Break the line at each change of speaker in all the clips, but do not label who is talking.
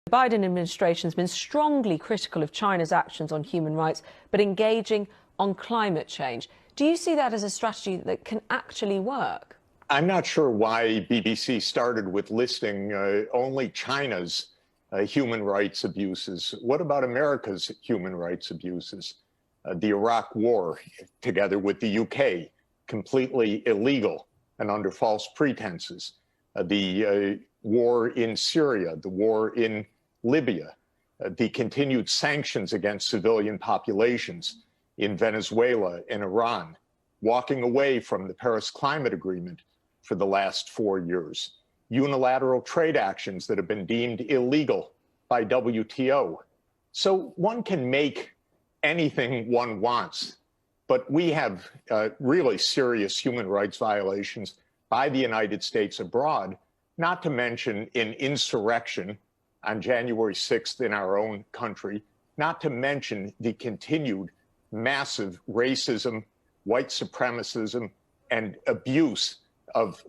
The Biden administration has been strongly critical of China's actions on human rights, but engaging on climate change. Do you see that as a strategy that can actually work?
I'm not sure why BBC started with listing only China's human rights abuses. What about America's human rights abuses? The Iraq War, together with the UK, completely illegal and under false pretenses. The war in Syria, the war in Libya, the continued sanctions against civilian populations in Venezuela and Iran, walking away from the Paris Climate Agreement for the last 4 years, unilateral trade actions that have been deemed illegal by WTO. So one can make anything one wants, but we have really serious human rights violations by the United States abroad, not to mention in insurrection on January 6th in our own country, not to mention the continued massive racism, white supremacism, and abuse of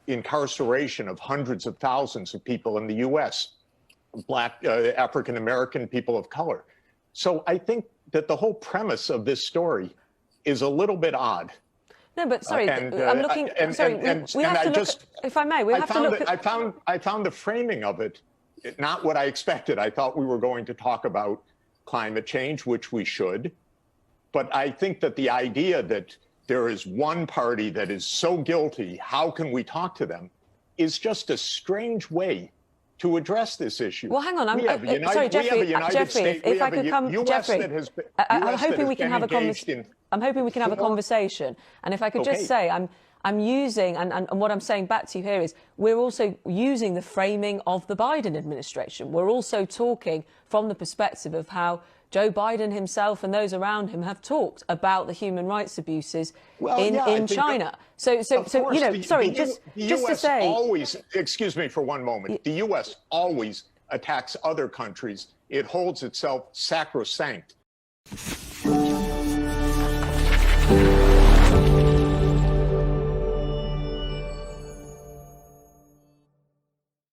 incarceration of hundreds of thousands of people in the U.S., Black, African-American people of color. So I think that the whole premise of this story is a little bit odd.
No, but sorry, I'm looking. We have to look. If I may, we have to look.
I found the framing of it not what I expected. I thought we were going to talk about climate change, which we should. But I think that the idea that there is one party that is so guilty, how can we talk to them, is just a strange way to address this issue.
Well, hang on. Sorry, Jeffrey. Jeffrey, if I could come, Jeffrey, I'm hoping we can have a conversation. I'm hoping we can have a conversation. And if I could just say, I'm using, and what I'm saying back to you here is, we're also using the framing of the Biden administration. We're also talking from the perspective of how Joe Biden himself and those around him have talked about the human rights abuses in China. So you know, sorry, just to say,
always, excuse me for one moment, the U.S. always attacks other countries. It holds itself sacrosanct.